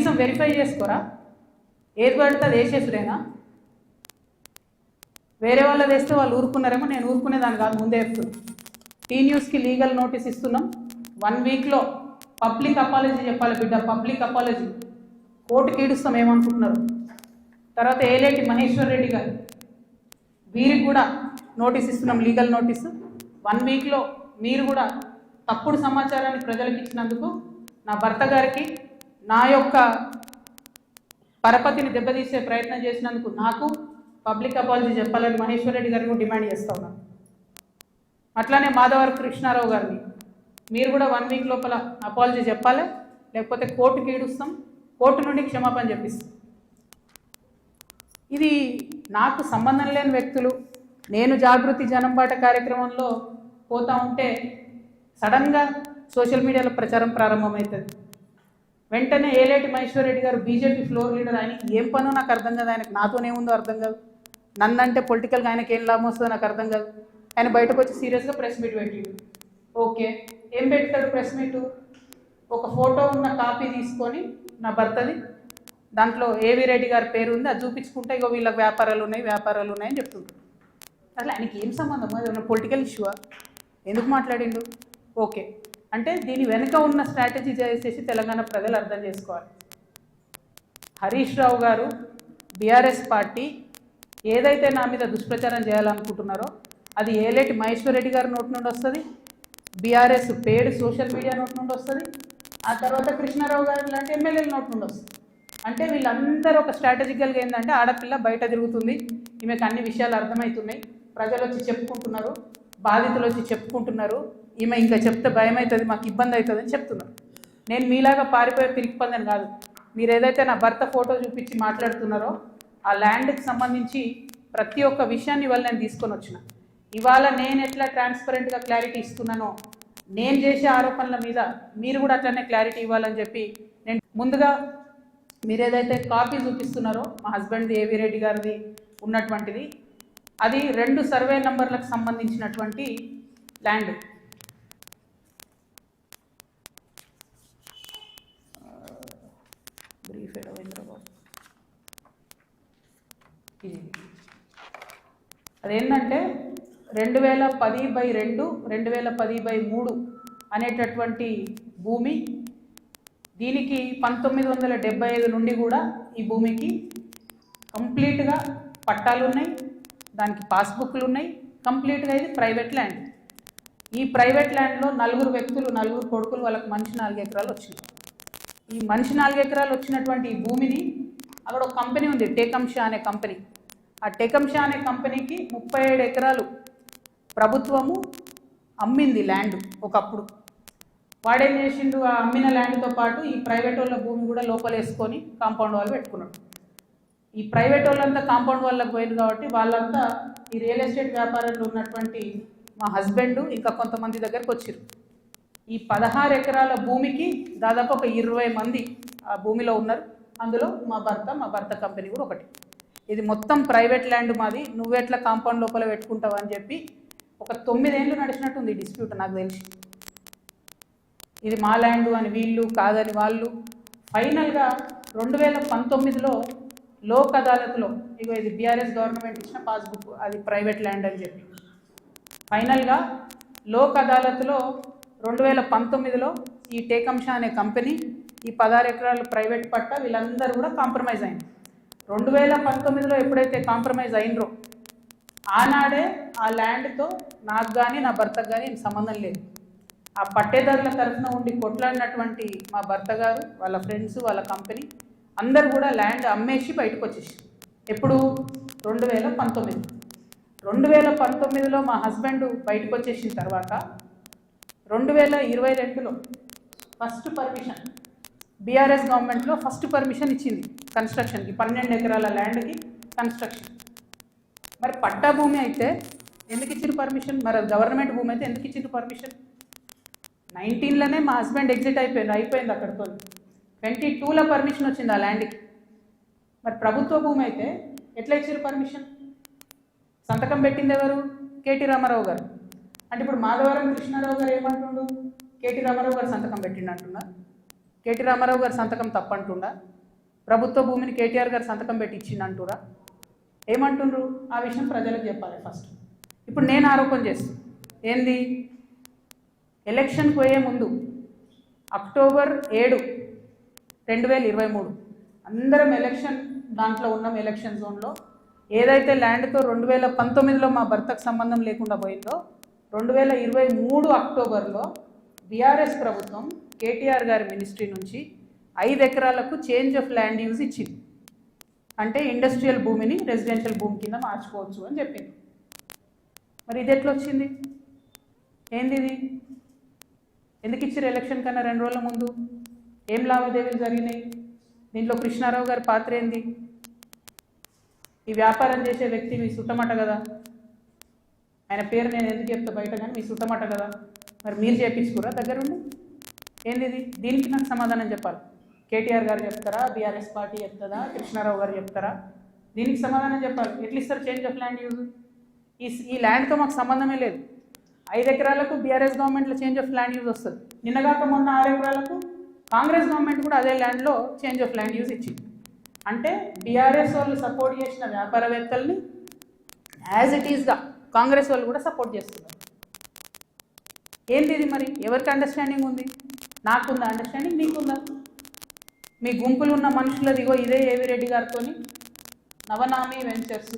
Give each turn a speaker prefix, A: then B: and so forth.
A: కనీసం వెరిఫై చేసుకోరా? ఏది పడితే అది వేసేసుడేనా? వేరే వాళ్ళు వేస్తే వాళ్ళు ఊరుకున్నారేమో, నేను ఊరుకునేదాన్ని కాదు, ముందే చెప్తున్నాను. టీ న్యూస్కి లీగల్ నోటీస్ ఇస్తున్నాం. 1 వీక్లో పబ్లిక్ అపాలజీ చెప్పాలి బిడ్డ, పబ్లిక్ అపాలజీ. కోర్టుకి ఈడుస్తాం ఏమనుకుంటున్నారు. తర్వాత ఏలేటి మహేశ్వర్ రెడ్డి గారు, వీరికి కూడా నోటీస్ ఇస్తున్నాం, లీగల్ నోటీసు. 1 వీక్లో మీరు కూడా తప్పుడు సమాచారాన్ని ప్రజలకు ఇచ్చినందుకు, నా భర్త గారికి నా యొక్క పరపతిని దెబ్బతీసే ప్రయత్నం చేసినందుకు నాకు పబ్లిక్ అపాలజీ చెప్పాలని మహేశ్వర్ రెడ్డి గారిని కూడా డిమాండ్ చేస్తా ఉన్నాను. అట్లానే మాధవర్ కృష్ణారావు గారిని మీరు కూడా 1 వీక్ లోపల అపాలజీ చెప్పాలి, లేకపోతే కోర్టుకి ఈడుస్తాం, కోర్టు నుండి క్షమాపణ చెప్పిస్తాం. ఇది నాకు సంబంధం లేని వ్యక్తులు. నేను జాగృతి జనంబాట కార్యక్రమంలో పోతా ఉంటే సడన్గా సోషల్ మీడియాలో ప్రచారం ప్రారంభమవుతుంది. వెంటనే ఏలేటి మహేశ్వర్ రెడ్డి గారు బీజేపీ ఫ్లోర్ లీడర్, ఆయనకి ఏం పనో నాకు అర్థం కాదు, ఆయనకు నాతోనేముందో అర్థం కాదు, నన్నంటే పొలిటికల్గా ఆయనకి ఏం లాభం వస్తుందో నాకు అర్థం కాదు. ఆయన బయటకు వచ్చి సీరియస్గా ప్రెస్ మీట్ పెట్టిండు. ఓకే, ఏం పెడతాడు ప్రెస్ మీటు? ఒక ఫోటో ఉన్న కాపీ తీసుకొని నా భర్తది, దాంట్లో ఏవి రెడ్డి గారి పేరు ఉంది, అది చూపించుకుంటే ఇగో వీళ్ళకి వ్యాపారాలు ఉన్నాయని చెప్తుంటారు. అసలు ఆయనకి ఏం సంబంధం? అది ఉన్న పొలిటికల్ ఇష్యూవా? ఎందుకు మాట్లాడిండు? ఓకే, అంటే దీని వెనుక ఉన్న స్ట్రాటజీ చేసేసి తెలంగాణ ప్రజలు అర్థం చేసుకోవాలి. హరీష్ రావు గారు, బీఆర్ఎస్ పార్టీ ఏదైతే నా మీద దుష్ప్రచారం చేయాలనుకుంటున్నారో అది ఏలేటి మహేశ్వర్ రెడ్డి గారి నోటి నుండి వస్తుంది, బీఆర్ఎస్ పేడ్ సోషల్ మీడియా నోటి నుండి వస్తుంది, ఆ తర్వాత కృష్ణారావు గారు లాంటి ఎమ్మెల్యేల నోటి నుండి వస్తుంది. అంటే వీళ్ళందరూ ఒక స్ట్రాటజికల్గా ఏంటంటే, ఆడపిల్ల బయట తిరుగుతుంది, ఈమెకు అన్ని విషయాలు అర్థమవుతున్నాయి, ప్రజలు వచ్చి చెప్పుకుంటున్నారు, బాధితులు వచ్చి చెప్పుకుంటున్నారు, ఈమె ఇంకా చెప్తే భయం అవుతుంది, మాకు ఇబ్బంది అవుతుంది అని చెప్తున్నారు. నేను మీలాగా పారిపోయే పిరికిపందని కాదు. మీరు ఏదైతే నా భర్త ఫోటో చూపించి మాట్లాడుతున్నారో ఆ ల్యాండ్కి సంబంధించి ప్రతి ఒక్క విషయాన్ని ఇవాళ నేను తీసుకొని వచ్చిన. ఇవాళ నేను ఎట్లా ట్రాన్స్పరెంట్గా క్లారిటీ ఇస్తున్నానో, నేను చేసే ఆరోపణల మీద మీరు కూడా అట్లనే క్లారిటీ ఇవ్వాలని చెప్పి నేను ముందుగా మీరు ఏదైతే కాపీ చూపిస్తున్నారో మా హస్బెండ్ది ఏవి రెడ్డి గారిది ఉన్నటువంటిది, అది 2 సర్వే నంబర్లకు సంబంధించినటువంటి ల్యాండ్. బ్రీఫ్ ఇది అదేంటంటే 2010/2 2010/3 అనేటటువంటి భూమి. దీనికి 1975 నుండి కూడా ఈ భూమికి కంప్లీట్గా పట్టాలు ఉన్నాయి, దానికి పాస్బుక్లు ఉన్నాయి, కంప్లీట్గా ఇది ప్రైవేట్ ల్యాండ్. ఈ ప్రైవేట్ ల్యాండ్లో 4 వ్యక్తులు, 4 కొడుకులు, వాళ్ళకి మనిషి 4 ఎకరాలు వచ్చినాయి. ఈ మనిషి 4 ఎకరాలు వచ్చినటువంటి ఈ భూమిని అక్కడ ఒక కంపెనీ ఉంది, టేకంషా అనే కంపెనీ. ఆ టేకంషా అనే కంపెనీకి 37 ఎకరాలు ప్రభుత్వము అమ్మింది ల్యాండ్ ఒకప్పుడు. వాడేం చేసిండు, ఆ అమ్మిన ల్యాండ్తో పాటు ఈ ప్రైవేట్ వాళ్ళ భూమి కూడా లోపలేసుకొని కాంపౌండ్ వాళ్ళు పెట్టుకున్నాడు. ఈ ప్రైవేట్ వాళ్ళంతా కాంపౌండ్ వాళ్ళకి పోయింది కాబట్టి వాళ్ళంతా ఈ రియల్ ఎస్టేట్ వ్యాపారంలో ఉన్నటువంటి మా హస్బెండ్ ఇంకా కొంతమంది దగ్గరకు వచ్చారు. ఈ 16 ఎకరాల భూమికి దాదాపు ఒక 20 మంది ఆ భూమిలో ఉన్నారు. అందులో మా భర్త కంపెనీ కూడా ఒకటి. ఇది మొత్తం ప్రైవేట్ ల్యాండ్ మాది, నువ్వెట్లా కాంపౌండ్ లోపల పెట్టుకుంటావు అని చెప్పి ఒక 9 ఏళ్ళు నడిచినట్టుంది ఈ డిస్ప్యూట్ నాకు తెలిసి. ఇది మా ల్యాండ్ అని వీళ్ళు, కాదని వాళ్ళు. ఫైనల్గా 2019లో లోక్ అదాలత్లో, ఇగో ఇది బీఆర్ఎస్ గవర్నమెంట్ ఇచ్చిన పాస్బుక్, అది ప్రైవేట్ ల్యాండ్ అని చెప్పి ఫైనల్గా లోక్ అదాలత్లో 2019లో ఈ టేకంషా అనే కంపెనీ ఈ 16 ఎకరాలు ప్రైవేట్ పట్ట వీళ్ళందరూ కూడా కాంప్రమైజ్ అయింది. 2019లో ఎప్పుడైతే కాంప్రమైజ్ అయినరో ఆనాడే ఆ ల్యాండ్తో నాకు కానీ నా భర్తకు కానీ సంబంధం లేదు. ఆ పట్టేదారుల తరఫున ఉండి కొట్లాడినటువంటి మా భర్త గారు, వాళ్ళ ఫ్రెండ్స్, వాళ్ళ కంపెనీ అందరూ కూడా ల్యాండ్ అమ్మేసి బయటకు వచ్చేసి. ఎప్పుడు? 2019. 2019లో మా హస్బెండ్ బయటకు వచ్చేసిన తర్వాత 2022లో ఫస్ట్ పర్మిషన్ బీఆర్ఎస్ గవర్నమెంట్లో ఫస్ట్ పర్మిషన్ ఇచ్చింది కన్స్ట్రక్షన్కి, 12 ఎకరాల ల్యాండ్కి కన్స్ట్రక్షన్. మరి పట్టా భూమి అయితే ఎందుకు ఇచ్చిన పర్మిషన్? మరి గవర్నమెంట్ భూమి అయితే ఎందుకు ఇచ్చిన పర్మిషన్? 19లోనే మా హస్బెండ్ ఎగ్జిట్ అయిపోయింది అక్కడితో. 22లో పర్మిషన్ వచ్చింది ఆ ల్యాండ్కి. మరి ప్రభుత్వ భూమి అయితే ఎట్లా ఇచ్చారు పర్మిషన్? సంతకం పెట్టింది ఎవరు? కేటీ రామారావు గారు. అంటే ఇప్పుడు మాధవరం కృష్ణారావు గారు ఏమంటుండు? కేటీ రామారావు గారు సంతకం పెట్టిండు అంటున్నా. కేటీ రామారావు గారు సంతకం తప్పంటుండా? ప్రభుత్వ భూమిని కేటీఆర్ గారు సంతకం పెట్టి ఇచ్చిందంటురా? ఏమంటుండ్రు? ఆ విషయం ప్రజలకు చెప్పాలి ఫస్ట్. ఇప్పుడు నేను ఆరోపణ చేస్తాను ఏంది, ఎలక్షన్కి పోయే ముందు అక్టోబర్ 7, 2023 అందరం ఎలక్షన్ దాంట్లో ఉన్నాం. ఎలక్షన్ జోన్లో ఏదైతే ల్యాండ్తో 2019లో మా భర్తకు సంబంధం లేకుండా పోయిందో 2023 అక్టోబర్లో బీఆర్ఎస్ ప్రభుత్వం కేటీఆర్ గారి మినిస్ట్రీ నుంచి 5 ఎకరాలకు చేంజ్ ఆఫ్ ల్యాండ్ యూజ్ ఇచ్చింది. అంటే ఇండస్ట్రియల్ భూమిని రెసిడెన్షియల్ భూమి కింద మార్చుకోవచ్చు అని చెప్పింది. మరి ఇది ఎట్లా వచ్చింది? ఏంది ఇది? ఎందుకు ఇచ్చారు ఎలక్షన్ కన్నా 2 రోజుల ముందు? ఏం లావాదేవీలు జరిగినాయి? దీంట్లో కృష్ణారావు గారి పాత్ర ఏంది? ఈ వ్యాపారం చేసే వ్యక్తి మీ సుట్టమట కదా, ఆయన పేరు నేను ఎందుకు చెప్తా బయట, కానీ మీ సుట్టమట కదా, మరి మీరు చేయించుకురా దగ్గరుండి? ఏంది ఇది? దీనికి నాకు సమాధానం చెప్పాలి. కేటీఆర్ గారు చెప్తారా, బీఆర్ఎస్ పార్టీ చెప్తుందా, కృష్ణారావు గారు చెప్తారా? దీనికి సమాధానం చెప్పాలి. ఎట్లా ఇస్తారు చేంజ్ ఆఫ్ ల్యాండ్ యూజ్? ఈ ల్యాండ్తో మాకు సంబంధమే లేదు. 5 ఎకరాలకు బీఆర్ఎస్ గవర్నమెంట్లో చేంజ్ ఆఫ్ ల్యాండ్ యూజ్ వస్తుంది. నిన్నగాక మొన్న 6 ఎకరాలకు కాంగ్రెస్ గవర్నమెంట్ కూడా అదే ల్యాండ్లో చేంజ్ ఆఫ్ ల్యాండ్ యూజ్ ఇచ్చింది. అంటే బీఆర్ఎస్ వాళ్ళు సపోర్ట్ చేసిన వ్యాపారవేత్తల్ని యాజ్ ఇట్ ఈస్గా కాంగ్రెస్ వాళ్ళు కూడా సపోర్ట్ చేస్తున్నారు. ఏంది ఇది? మరి ఎవరికి అండర్స్టాండింగ్ ఉంది? నాకుందా అండర్స్టాండింగ్? నీకుందా? మీ గుంపులు ఉన్న మనుషులది ఇగో ఇదే ఏవి రెడ్డి గారితో నవనామి వెంచర్స్